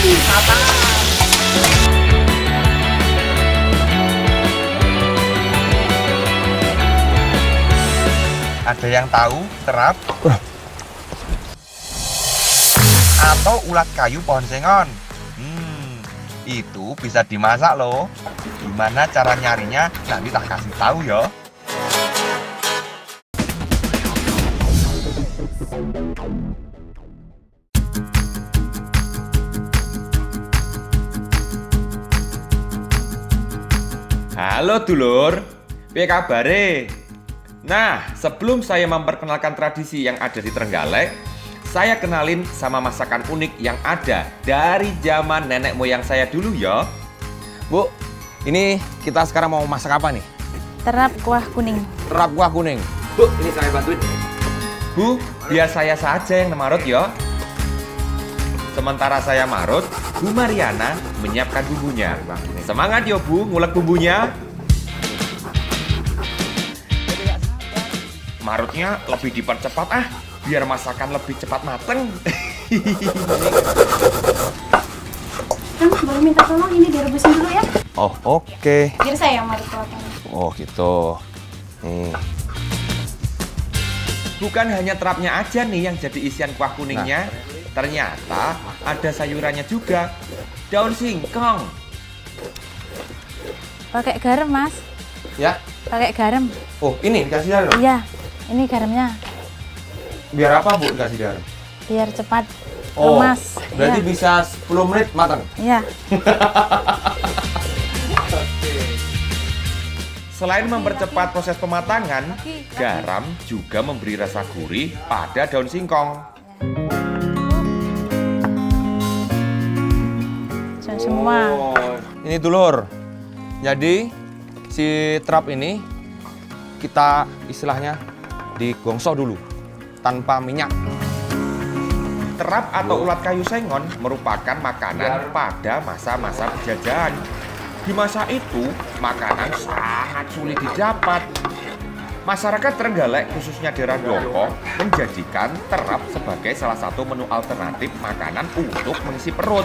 Matang. Ada yang tahu terap atau ulat kayu pohon sengon? Itu bisa dimasak loh. Gimana cara nyarinya? Nanti tak kasih tahu ya. Halo dulur, piye kabare? Nah, sebelum saya memperkenalkan tradisi yang ada di Trenggalek, saya kenalin sama masakan unik yang ada dari zaman nenek moyang saya dulu ya. Bu, ini kita sekarang mau masak apa nih? Terap kuah kuning. Terap kuah kuning. Bu, ini saya bantuin. Bu, biar saya saja yang marut ya. Sementara saya marut, Bu Mariana menyiapkan bumbunya. Semangat ya Bu, ngulek bumbunya. Marutnya lebih dipercepat biar masakan lebih cepat mateng. Kan boleh minta tolong ini direbusin dulu ya. Oh, oke. Biar saya yang marut kuahnya. Oh, gitu. Nih. Bukan hanya terapnya aja nih yang jadi isian kuah kuningnya. Ternyata ada sayurannya juga. Daun singkong. Pakai garam, Mas. Ya. Pakai garam. Oh, ini dikasih garam? Iya, ini garamnya. Biar apa, Bu, dikasih garam? Biar cepat Oh, lemas. berarti Iya. bisa 10 menit matang? Iya. Selain mempercepat proses pematangan, garam juga memberi rasa gurih pada daun singkong. Semua. Oh, ini dulur. Jadi, si terap ini kita istilahnya digongso dulu tanpa minyak. Terap atau ulat kayu sengon merupakan makanan pada masa-masa penjajahan. Di masa itu, makanan sangat sulit didapat. Masyarakat Trenggalek, khususnya daerah Dongko, menjadikan terap sebagai salah satu menu alternatif makanan untuk mengisi perut.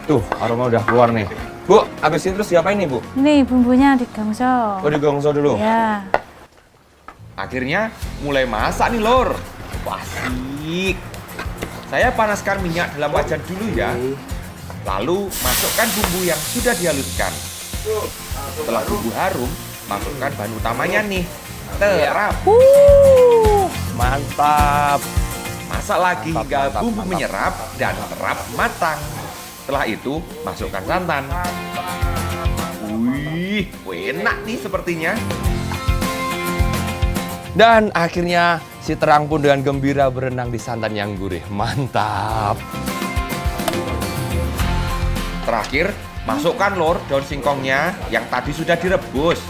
Tuh, aroma udah keluar nih. Bu, habis ini terus diapain nih, Bu? Ini bumbunya digongso. Oh, digongso dulu? Ya. Akhirnya mulai masak nih lor. Wah, asik. Saya panaskan minyak dalam wajan dulu ya. Lalu masukkan bumbu yang sudah dihaluskan. Setelah bumbu harum, masukkan bahan utamanya nih, terap. Mantap. Masak lagi Mantap, hingga mantap, bumbu mantap. menyerap dan terap matang. Setelah itu, masukkan santan. Wih, enak nih sepertinya. Dan akhirnya si terang pun dengan gembira berenang di santan yang gurih. Mantap. Terakhir, masukkan lor daun singkongnya yang tadi sudah direbus.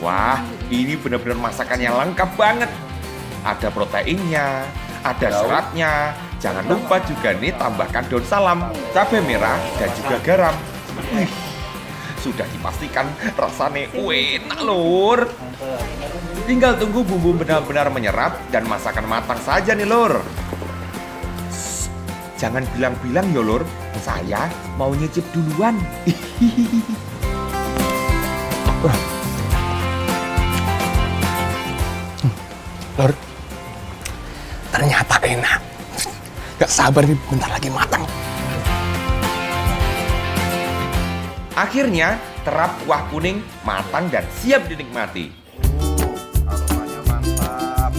Wah, ini benar-benar masakan yang lengkap banget. Ada proteinnya, ada seratnya. Jangan lupa juga nih tambahkan daun salam, cabai merah, dan juga garam. Wih, sudah dipastikan rasanya enak lor. Tinggal tunggu bumbu benar-benar menyerap dan masakan matang saja nih lor. Jangan bilang-bilang ya lor, saya mau nyicip duluan. Lor, ternyata enak. Gak sabar nih, bentar lagi matang. Akhirnya, terap kuah kuning matang dan siap dinikmati. Aromanya mantap.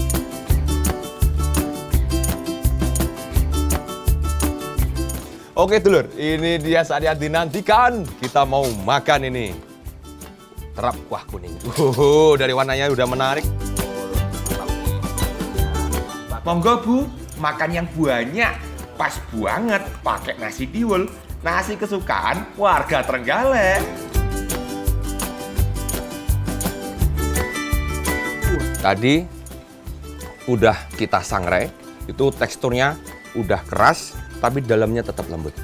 Oke dulur, ini dia saat yang dinantikan. Kita mau makan ini. Terap kuah kuning. Dari warnanya udah menarik. Monggo Bu, makan yang banyak. Pas banget pakai nasi tiwul, nasi kesukaan warga Trenggalek. Tadi udah kita sangrai, itu teksturnya udah keras, tapi dalamnya tetap lembut.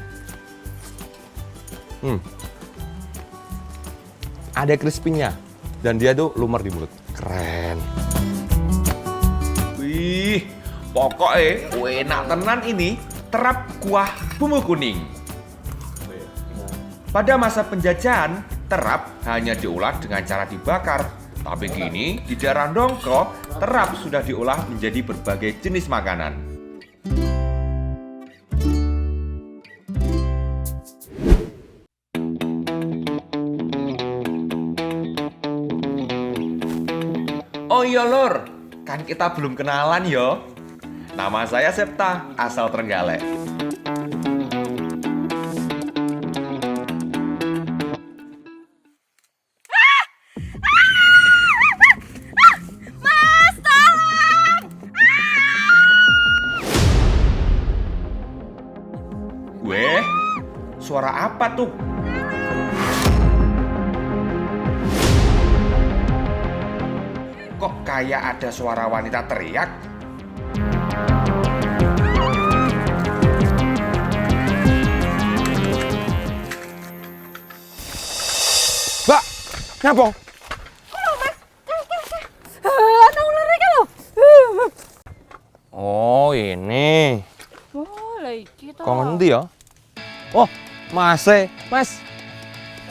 Ada crispy-nya, dan dia tuh lumer di mulut. Keren. Wih, pokoknya enak tenan ini. terap kuah bumbu kuning. Pada masa penjajahan, terap hanya diolah dengan cara dibakar. Tapi kini di daerah Dongko, terap sudah diolah menjadi berbagai jenis makanan. Oh iya Lur, kan kita belum kenalan yo. Nama saya Septa, asal Trenggalek. Weh, suara apa tuh? Kok kayak ada suara wanita teriak? Mbak, ngapa? Ana ularnya kan lo. Oh, ini. Oh, lah iki to. Kok ngendi ya? Oh, Mas.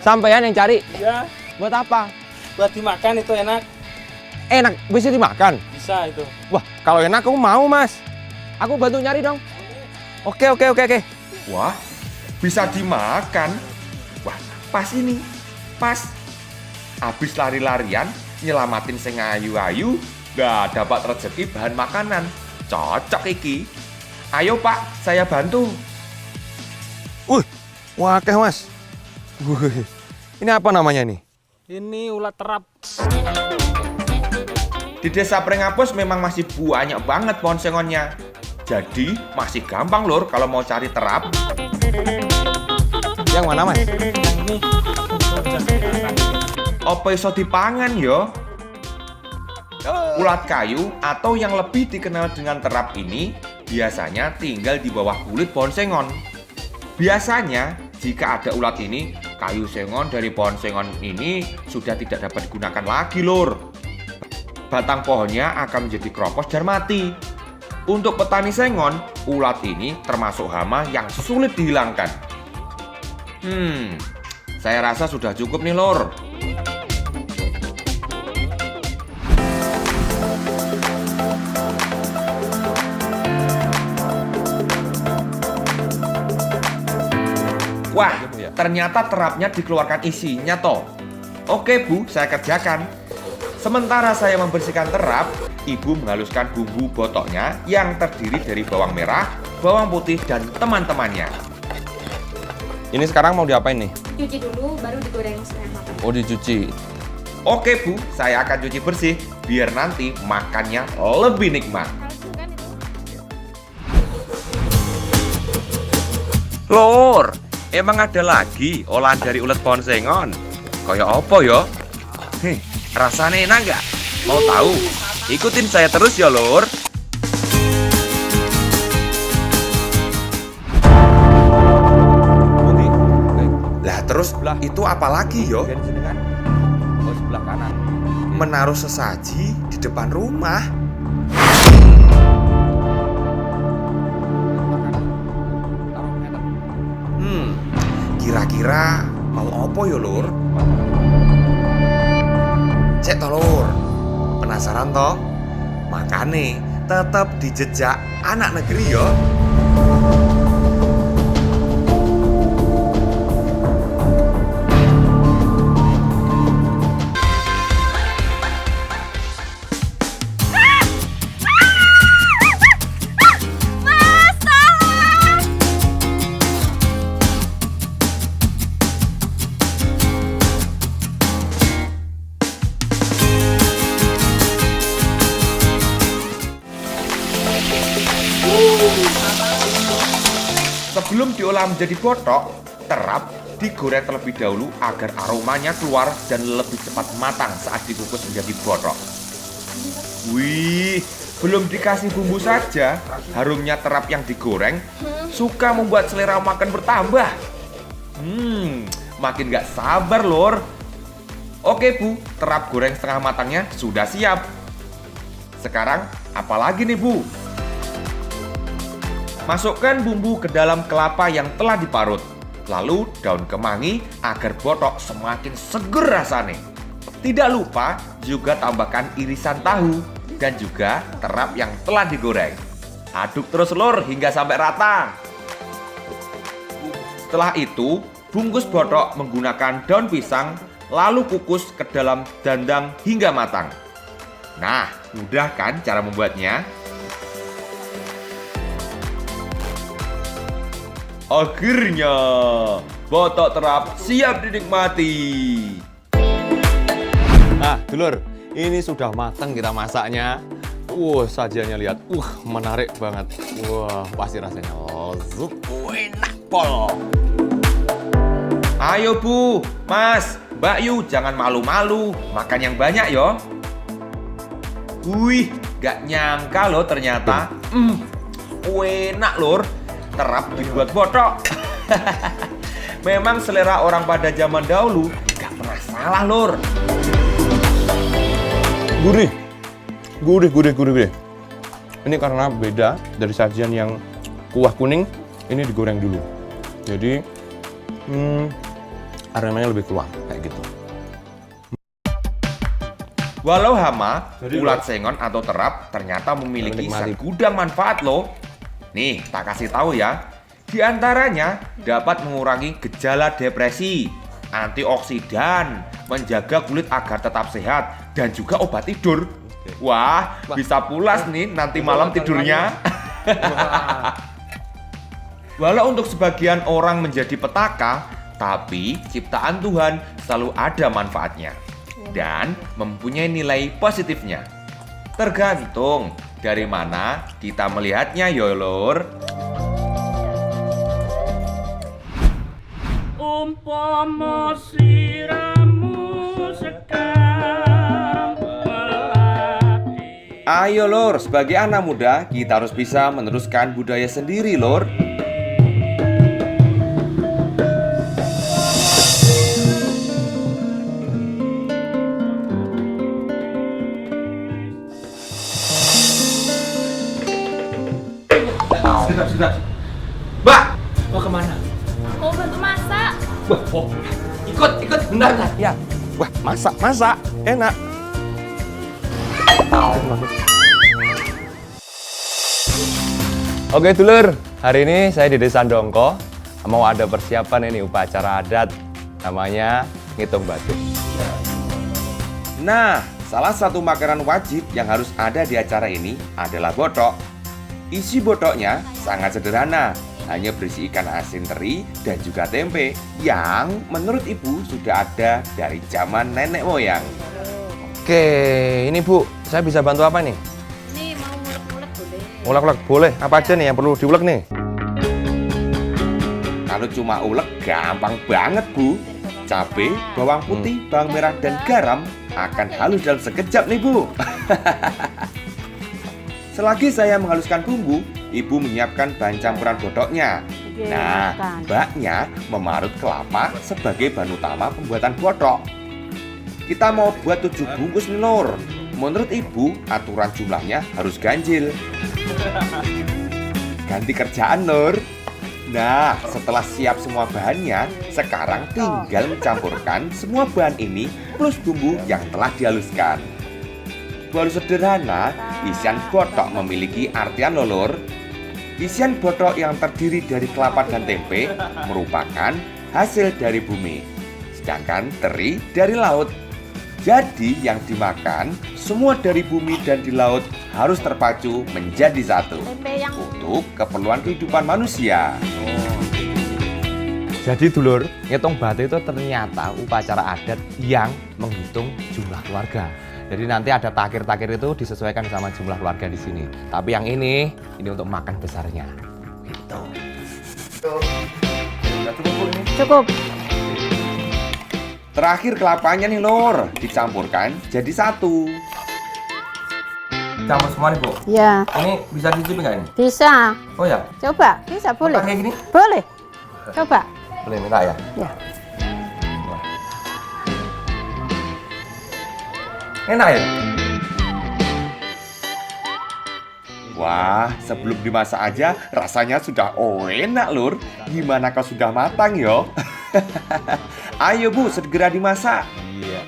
Sampean yang cari. Ya, Buat apa? buat dimakan itu enak. Enak, bisa dimakan. Bisa itu. Wah, kalau enak aku mau, Mas. Aku bantu nyari dong. Oke. Wah, bisa dimakan. Wah, pas ini. Pas. Habis lari-larian, nyelamatin sing ayu-ayu, nggak dapat rezeki bahan makanan. Cocok iki. Ayo Pak, saya bantu. Wah, Mas. Wih, ini apa namanya nih? Ini ulat terap. Di desa Prengapus memang masih banyak banget pohon sengonnya. Jadi masih gampang Lur kalau mau cari terap. Yang mana, Mas? Ini Apa iso dipangan yo? Ulat kayu atau yang lebih dikenal dengan terap ini biasanya tinggal di bawah kulit pohon sengon. Biasanya jika ada ulat ini, kayu sengon dari pohon sengon ini sudah tidak dapat digunakan lagi Lur. Batang pohonnya akan menjadi kropos dan mati. Untuk petani sengon, ulat ini termasuk hama yang sulit dihilangkan. Saya rasa sudah cukup nih Lur. Wah, ternyata terapnya dikeluarkan isinya toh. Oke Bu, saya kerjakan. Sementara saya membersihkan terap, Ibu menghaluskan bumbu botoknya yang terdiri dari bawang merah, bawang putih, dan teman-temannya. Ini sekarang mau diapain nih? Cuci dulu baru digoreng setengah matang. Oh, dicuci. Oke Bu, saya akan cuci bersih biar nanti makannya lebih nikmat. Palsu kan itu? Lur, emang ada lagi olahan dari ulet pohon sengon? Kayak apa ya? Rasanya enak nggak? Mau tahu? Ikutin saya terus ya Lur. Lah terus itu apa lagi yo? Dari sini kan? Oh, sebelah kanan. Menaruh sesaji di depan rumah. Kira-kira mau apa yo Lur? Cek toh Lur, penasaran toh? Makane tetap dijejak anak negeri yo. Sebelum diolah menjadi botok, terap digoreng terlebih dahulu agar aromanya keluar dan lebih cepat matang saat dikukus menjadi botok. Wih, belum dikasih bumbu saja, harumnya terap yang digoreng suka membuat selera makan bertambah. Makin gak sabar Lur. Oke Bu, terap goreng setengah matangnya sudah siap. Sekarang apa lagi nih Bu? Masukkan bumbu ke dalam kelapa yang telah diparut. Lalu daun kemangi agar botok semakin seger rasanya. Tidak lupa juga tambahkan irisan tahu dan juga terap yang telah digoreng. Aduk terus lur hingga sampai rata. Setelah itu, bungkus botok menggunakan daun pisang, lalu kukus ke dalam dandang hingga matang. Nah, mudah kan cara membuatnya? Akhirnya, botok terap siap dinikmati. Nah, dulur, ini sudah matang kita masaknya. Sajiannya lihat. Menarik banget. Pasti rasanya lezat, enak pol. Ayo Bu, Mas, Mbak Yu, jangan malu-malu. Makan yang banyak yo. Wih, gak nyangka loh ternyata. Enak lur. Terap dibuat botok. Memang selera orang pada zaman dahulu gak pernah salah lur. Gurih. Ini karena beda dari sajian yang kuah kuning, ini digoreng dulu. Jadi aromanya lebih keluar kayak gitu. Walau hama, ulat sengon atau terap ternyata memiliki segudang manfaat loh. Nih, tak kasih tahu ya. Di antaranya dapat mengurangi gejala depresi, antioksidan, menjaga kulit agar tetap sehat, dan juga obat tidur. Wah, bisa pulas nih nanti malam tidurnya. Walau untuk sebagian orang menjadi petaka, tapi ciptaan Tuhan selalu ada manfaatnya dan mempunyai nilai positifnya. Tergantung dari mana kita melihatnya yo lur. Umpama siramu sekarang melati. Ayo lur, sebagai anak muda kita harus bisa meneruskan budaya sendiri lur. Sudah. Mbak, Mau kemana? Mau bantu masak. ikut bentar. Ya. Wah, masak. Enak. Oke dulur, hari ini saya di Desa Dongko. Mau ada persiapan ini upacara adat. Namanya ngitung batu. Nah, salah satu makanan wajib yang harus ada di acara ini adalah botok. Isi botoknya sangat sederhana, hanya berisi ikan asin teri dan juga tempe yang menurut ibu sudah ada dari zaman nenek moyang. Oke, ini Bu, saya bisa bantu apa nih? Nih mau ngulek-ngulek boleh. Ulek-ulek boleh. Apa aja nih yang perlu diulek nih? Kalau cuma ulek gampang banget Bu. Cabai, bawang putih, bawang merah, dan garam akan halus dalam sekejap nih Bu. Selagi saya menghaluskan bumbu, ibu menyiapkan bahan campuran bodoknya. Nah, mbaknya memarut kelapa sebagai bahan utama pembuatan botok. Kita mau buat 7 bungkus nih lur. Menurut ibu, aturan jumlahnya harus ganjil. Ganti kerjaan lur. Nah, setelah siap semua bahannya, sekarang tinggal mencampurkan semua bahan ini plus bumbu yang telah dihaluskan. Walau sederhana, isian botok memiliki artian lolor. Isian botok yang terdiri dari kelapa dan tempe merupakan hasil dari bumi, sedangkan teri dari laut. Jadi yang dimakan semua dari bumi dan di laut harus terpacu menjadi satu untuk keperluan kehidupan manusia. Jadi dulur, ngitung batu itu ternyata upacara adat yang menghitung jumlah keluarga. Jadi nanti ada takir-takir itu disesuaikan sama jumlah keluarga di sini. Tapi yang ini untuk makan besarnya. Gitu. Cukup. Terakhir kelapanya nih lor, dicampurkan jadi satu. Campur semua nih Bu. Ya, Ini bisa dicicipin nggak ini? bisa. Oh ya, Coba, bisa boleh. kayak gini? Boleh. Coba. Boleh minta ya? Ya. Enak ya? Wah, sebelum dimasak aja rasanya sudah enak lur. Gimana kalau sudah matang yo? Ayo Bu, segera dimasak. Iya.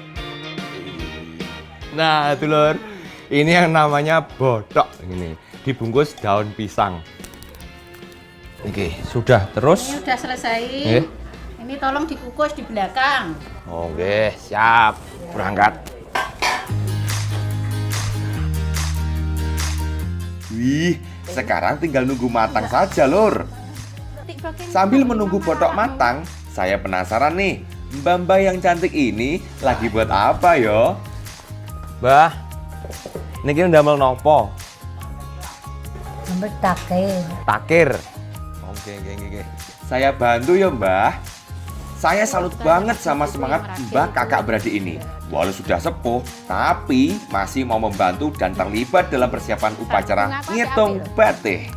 Nah, dulur, ini yang namanya botok ini. Dibungkus daun pisang. Oke, sudah terus. Ini udah selesai. Eh? Ini tolong dikukus di belakang. Oke, siap. Berangkat. Wih, sekarang tinggal nunggu matang saja lur. Sambil menunggu botok matang, saya penasaran nih, mbak-mbak yang cantik ini lagi buat apa yo? Mbah, ini kira ndamel nopo? Sampai takir. Takir. Oke. Saya bantu ya mbah. Saya salut banget sama semangat mbah kakak beradik ini. Walau sudah sepuh, tapi masih mau membantu dan terlibat dalam persiapan upacara ngitung batih.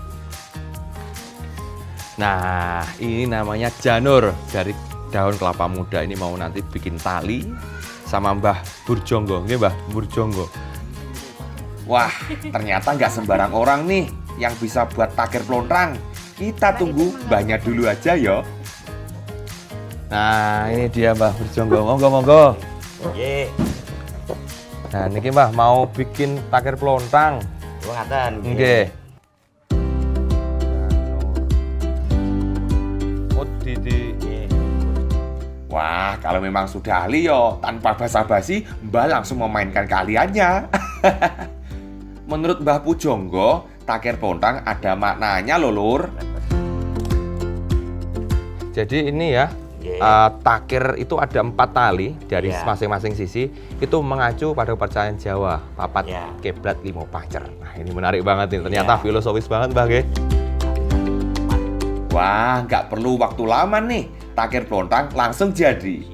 Nah, ini namanya janur dari daun kelapa muda. Ini mau nanti bikin tali sama Mbah Burjonggo. Nggih, Mbah Burjonggo. Wah, ternyata nggak sembarang orang nih yang bisa buat takir pelontrang. Kita tunggu mbahnya dulu aja yo. Nah, ini dia Mbah Burjonggo. Monggo. Nah, niki Mbah mau bikin takir pelontrang. Nggih. Oh, Wah, kalau memang sudah ahli yo, tanpa basa-basi, mbah langsung memainkan keahliannya. Menurut Mbah Pujonggo, takir pelontrang ada maknanya loh lur. Jadi ini ya, takir itu ada 4 tali dari masing-masing sisi. Itu mengacu pada kepercayaan Jawa, papat keblat 5 pacer. Nah, ini menarik banget nih, ternyata filosofis banget Mbah. Wah, nggak perlu waktu lama nih, takir pelontrang langsung jadi.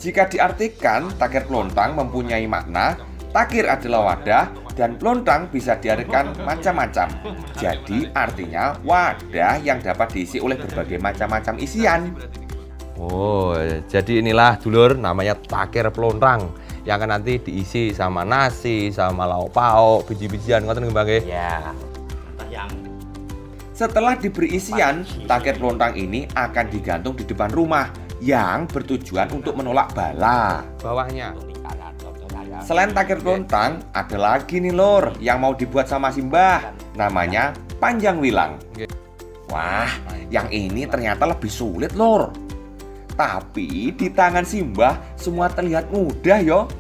Jika diartikan, takir pelontrang mempunyai makna, takir adalah wadah, dan pelontrang bisa diartikan macam-macam. Jadi artinya wadah yang dapat diisi oleh berbagai macam-macam isian. Oh, jadi inilah dulur namanya takir pelontrang yang akan nanti diisi sama nasi, sama lauk pauk, biji-bijian, ngoten nggih Mbah nggih? Setelah diberi isian, takir pelontrang ini akan digantung di depan rumah yang bertujuan untuk menolak bala. Bawahnya. Selain takir pelontrang, ada lagi nih lor yang mau dibuat sama Simbah. Namanya panjang wilang. Wah, yang ini ternyata lebih sulit lor. Tapi di tangan Simbah semua terlihat mudah yo.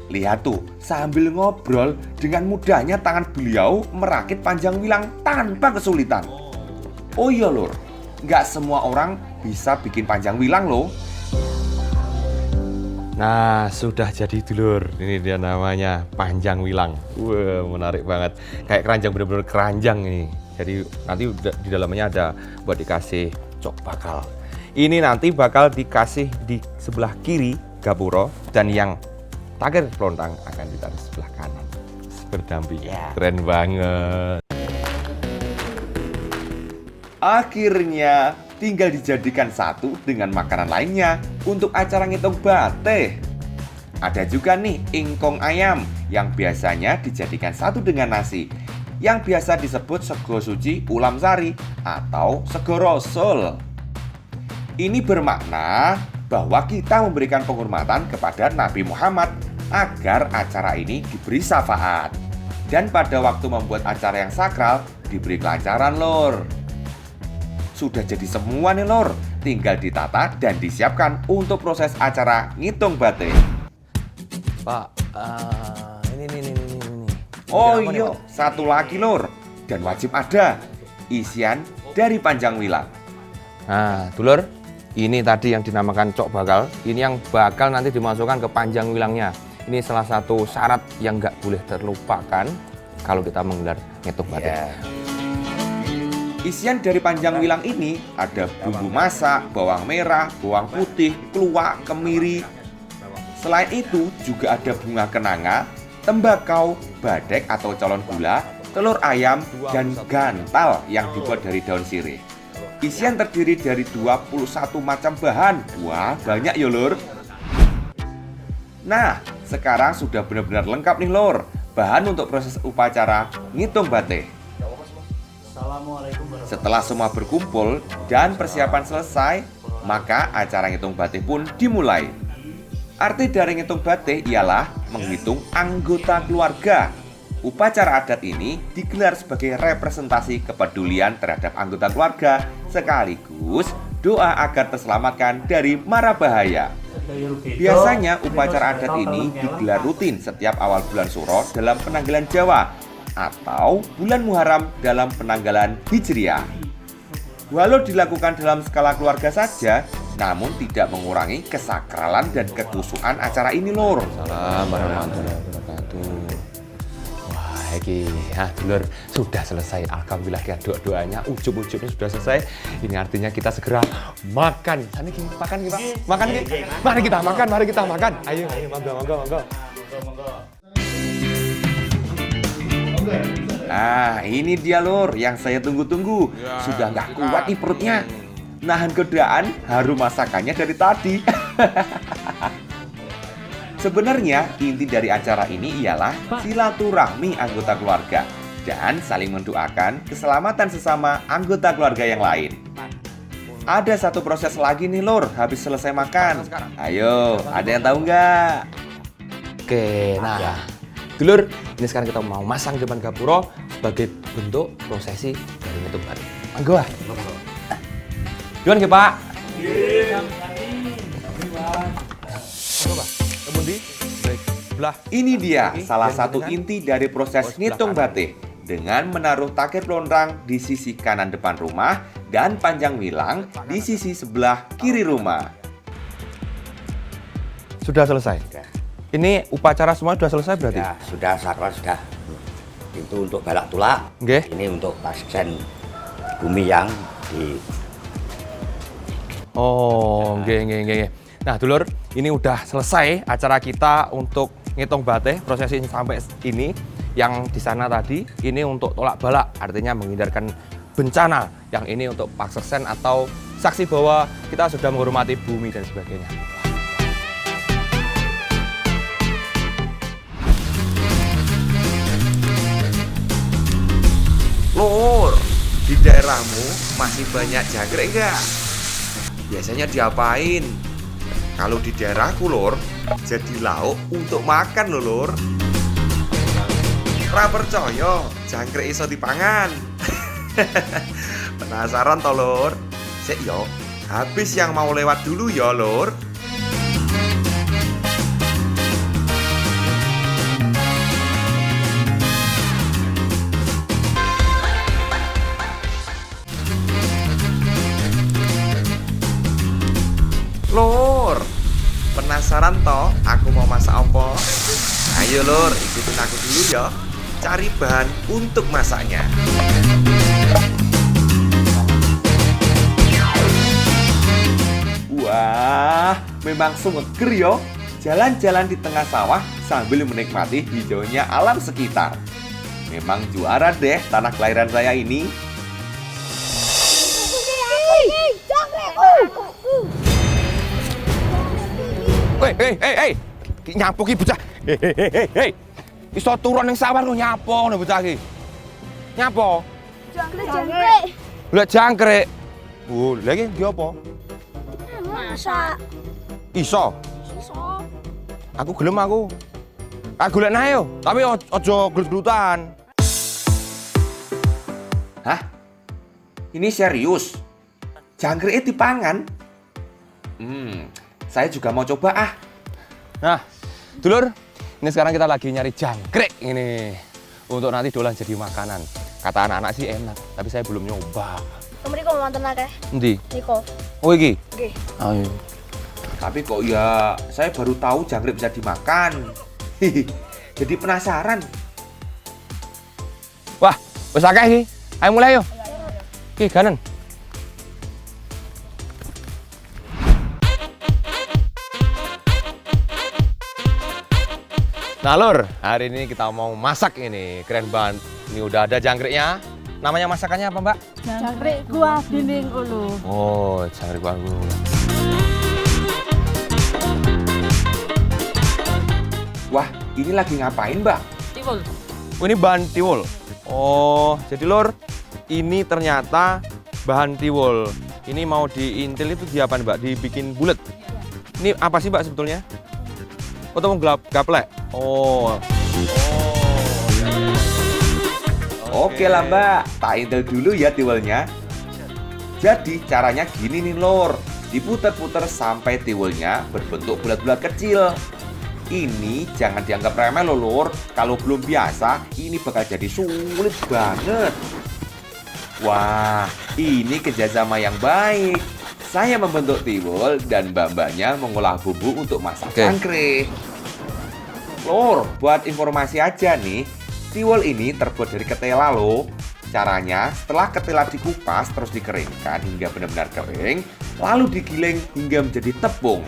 Lihat tuh, sambil ngobrol dengan mudahnya tangan beliau merakit panjang wilang tanpa kesulitan. Oh iya lor, nggak semua orang bisa bikin panjang wilang loh. Nah, sudah jadi dulur. Ini dia namanya panjang wilang. Wah, menarik banget. Kayak keranjang, bener-bener keranjang ini. Jadi nanti di dalamnya ada buat dikasih cok bakal. Ini nanti bakal dikasih di sebelah kiri gapura dan yang takir pelontrang akan ditaruh sebelah kanan. Berdampingan. Keren banget. Akhirnya tinggal dijadikan satu dengan makanan lainnya untuk acara ngitung batih. Ada juga nih ingkong ayam yang biasanya dijadikan satu dengan nasi, yang biasa disebut sego suci ulam sari atau sego rasul. Ini bermakna bahwa kita memberikan penghormatan kepada Nabi Muhammad agar acara ini diberi syafaat. Dan pada waktu membuat acara yang sakral diberi kelancaran lor. Sudah jadi semua nih lor, tinggal ditata dan disiapkan untuk proses acara ngitung batih. Pak, ini. Oh iya, satu lagi lor, dan wajib ada isian dari panjang wilang. Nah, dulur, ini tadi yang dinamakan cok bakal. Ini yang bakal nanti dimasukkan ke panjang wilangnya. Ini salah satu syarat yang nggak boleh terlupakan kalau kita menggelar ngitung batih. Isian dari panjang wilang ini ada bumbu masak, bawang merah, bawang putih, keluak, kemiri. Selain itu juga ada bunga kenanga, tembakau, badek atau calon gula, telur ayam, dan gantal yang dibuat dari daun sirih. Isian terdiri dari 21 macam bahan. Wah, banyak ya lur. Nah, sekarang sudah benar-benar lengkap nih lur bahan untuk proses upacara ngitung batih. Setelah semua berkumpul dan persiapan selesai, maka acara ngitung batih pun dimulai. Arti dari ngitung batih ialah menghitung anggota keluarga. Upacara adat ini digelar sebagai representasi kepedulian terhadap anggota keluarga sekaligus doa agar terselamatkan dari mara bahaya. Biasanya upacara adat ini digelar rutin setiap awal bulan Suro dalam penanggalan Jawa atau bulan Muharram dalam penanggalan Hijriah. Walau dilakukan dalam skala keluarga saja, namun tidak mengurangi kesakralan dan kekusuhan acara ini, Lur. Salam warahmatullahi wabarakatuh. Wah, iki dulur sudah selesai. Alhamdulillah ya, doa-doanya ujub-ujubnya sudah selesai. Ini artinya kita segera makan. Sana gini, makan kita. Makan gini. Mari kita makan. Ayo, monggo. Nah, ini dia, Lur, yang saya tunggu-tunggu. Sudah nggak kuat nih perutnya. Nahan godaan harum masakannya dari tadi. Sebenarnya inti dari acara ini ialah silaturahmi anggota keluarga dan saling mendoakan keselamatan sesama anggota keluarga yang lain. Ada satu proses lagi nih, Lur, habis selesai makan. Ayo, ada yang tahu nggak? Oke, nah, dulur, ini sekarang kita mau masang depan gapura sebagai bentuk prosesi dari ngitung batih. Monggo, ah. Duan ke, Pak? Ini dia salah satu inti dari proses ngitung batih dengan menaruh takir lonrang di sisi kanan depan rumah dan panjang wilang di sisi sebelah kiri rumah. Sudah selesai. Ini upacara semua sudah selesai berarti? Ya, sudah sakral sudah. Itu untuk balak tulak. Nggih. Ini untuk pasien bumi yang di. Oh, nggih. Nah, dulur, ini udah selesai acara kita untuk ngitung batih, prosesi sampai ini. Yang di sana tadi, ini untuk tolak balak, artinya menghindarkan bencana. Yang ini untuk paksesen atau saksi bahwa kita sudah menghormati bumi dan sebagainya. Lur, di daerahmu masih banyak jangkrik nggak? Biasanya diapain? Kalau di daerahku, Lur, jadi lauk untuk makan lho, Lur. Ra percaya, jangkrik iso dipangan. Penasaran toh, Lur? Sik yo, habis yang mau lewat dulu ya, Lur. Lur, penasaran toh aku mau masak apa? Ayo Lur, ikutin aku dulu ya. Cari bahan untuk masaknya. Wah, memang seger ya. Jalan-jalan di tengah sawah sambil menikmati hijaunya alam sekitar. Memang juara deh tanah kelahiran saya ini. Hei, nyapu ki bocah. Hei. Iso turun ning sawah lu nyapu ngono bocah ki. Nyapu. Jangkrik. Lah jangkrik. Oh, lha iki ndi apa? Masak. Iso. Aku gelem aku. Tak golek nae yo, tapi aja gelut-gelutan. Hah? Ini serius? Jangkriknya dipangan? Saya juga mau coba ah. Nah, dulur, ini sekarang kita lagi nyari jangkrik ini untuk nanti dolan jadi makanan. Kata anak-anak sih enak, tapi saya belum nyoba. Mriko wonten akeh. Endi? Niko. Oh iki? Nggih. Ayo. Tapi kok ya saya baru tahu jangkrik bisa dimakan. Jadi penasaran. Wah, wis akeh iki. Ayo mulai yo. Ki ganen. Nah Lur, hari ini kita mau masak ini, keren banget. Ini udah ada jangkriknya. Namanya masakannya apa Mbak? Jangkrik kuah dinding ulu. Oh, jangkrik kuah ulu. Wah, ini lagi ngapain Mbak? Tiwul. Oh, ini bahan tiwul. Oh, jadi Lur, ini ternyata bahan tiwul. Ini mau diintil itu diapain Mbak? Dibikin bulat. Ini apa sih Mbak sebetulnya? Oh, mau gaplek. Oh. Oke lah Mbak, tak intel dulu ya tiwulnya. Jadi caranya gini nih Lur, diputer-puter sampai tiwulnya berbentuk bulat-bulat kecil. Ini jangan dianggap remeh loh Lur, kalau belum biasa ini bakal jadi sulit banget. Wah, ini kerjasama yang baik. Saya membentuk tiwul dan mbak-mbaknya mengolah bumbu untuk masak jangkrik. Lur, buat informasi aja nih, tiwul ini terbuat dari ketela loh. Caranya, setelah ketela dikupas terus dikeringkan hingga benar-benar kering, lalu digiling hingga menjadi tepung.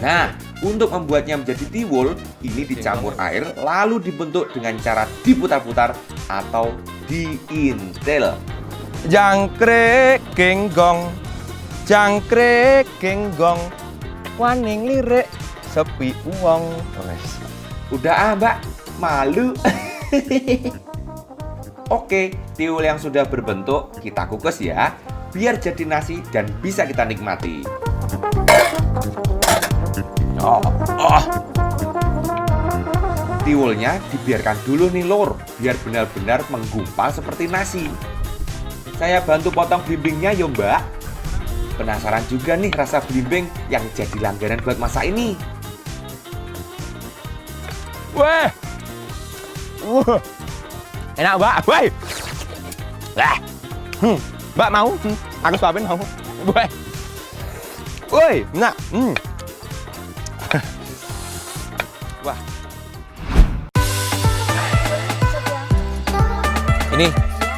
Nah, untuk membuatnya menjadi tiwul, ini dicampur air lalu dibentuk dengan cara diputar-putar atau diintil. Jangkrik genggong, jangkrik genggong, waning lirik sepi uang. Udah Mbak, malu. Oke, tiwul yang sudah berbentuk kita kukus ya, biar jadi nasi dan bisa kita nikmati. Tiwulnya dibiarkan dulu nih Lur, biar benar-benar menggumpal seperti nasi. Saya bantu potong belimbingnya yo Mbak. Penasaran juga nih rasa belimbing yang jadi langganan buat masak ini. Wah, enak Mbak, woi. Lah, Mbak mau? Aku suapin mau. Woi, enak. Wah. Ini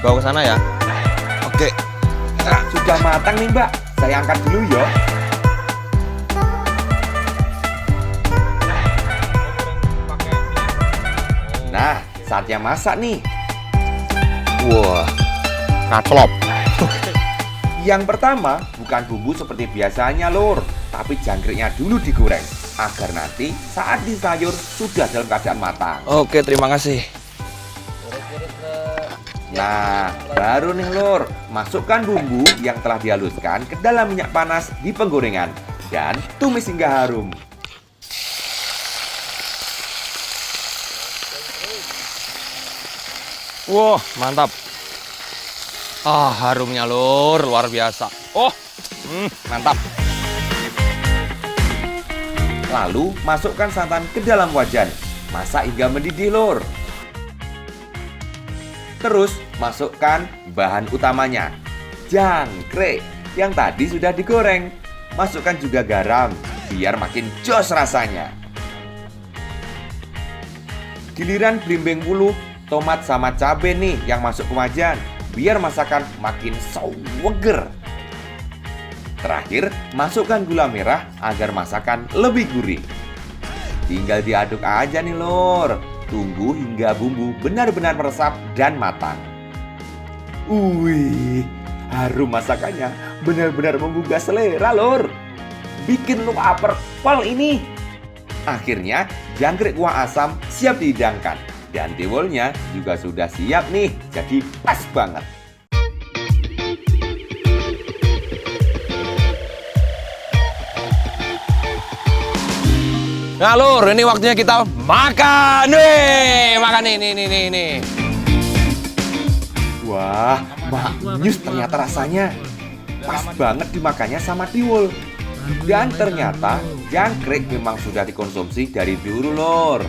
bawa ke sana ya. Oke. Sudah matang nih Mbak, saya angkat dulu ya. Nah, saatnya masak nih. Wah, katlop. Yang pertama, bukan bumbu seperti biasanya Lur, tapi jangkriknya dulu digoreng agar nanti saat disayur sudah dalam keadaan matang. Oke, terima kasih. Nah, baru nih Lur, masukkan bumbu yang telah dihaluskan ke dalam minyak panas di penggorengan dan tumis hingga harum. Wah, mantap. Ah, harumnya Lur, luar biasa. Oh, mantap. Lalu, masukkan santan ke dalam wajan. Masak hingga mendidih Lur. Terus, masukkan bahan utamanya, jangkrik yang tadi sudah digoreng. Masukkan juga garam, biar makin jos rasanya. Giliran belimbing wuluh, tomat sama cabai nih yang masuk ke wajan, biar masakan makin seger. Terakhir, masukkan gula merah agar masakan lebih gurih. Tinggal diaduk aja nih Lur. Tunggu hingga bumbu benar-benar meresap dan matang. Wih, harum masakannya benar-benar menggugah selera Lur. Bikin lu lapar pol ini. Akhirnya, jangkrik kuah asam siap dihidangkan. Dan tiwulnya juga sudah siap nih, jadi pas banget. Nah Lur, ini waktunya kita makan nih. Makan nih. Wah, maknyus ternyata rasanya. Pas banget dimakannya sama tiwul. Dan ternyata jangkrik memang sudah dikonsumsi dari dulu Lur.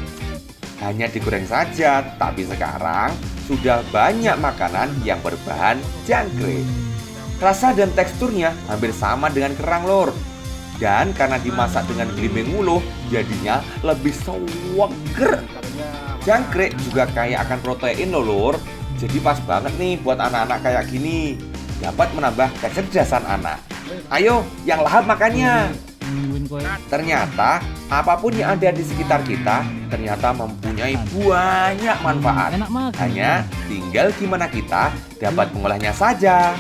Hanya digoreng saja, tapi sekarang sudah banyak makanan yang berbahan jangkrik. Rasa dan teksturnya hampir sama dengan kerang Lur. Dan karena dimasak dengan belimbing wuluh, jadinya lebih seger. Jangkrik juga kaya akan protein loh Lur. Jadi pas banget nih buat anak-anak kayak gini. Dapat menambah kecerdasan anak. Ayo, yang lahap makannya. Ternyata apapun yang ada di sekitar kita ternyata mempunyai banyak manfaat. Hanya tinggal gimana kita dapat mengolahnya saja.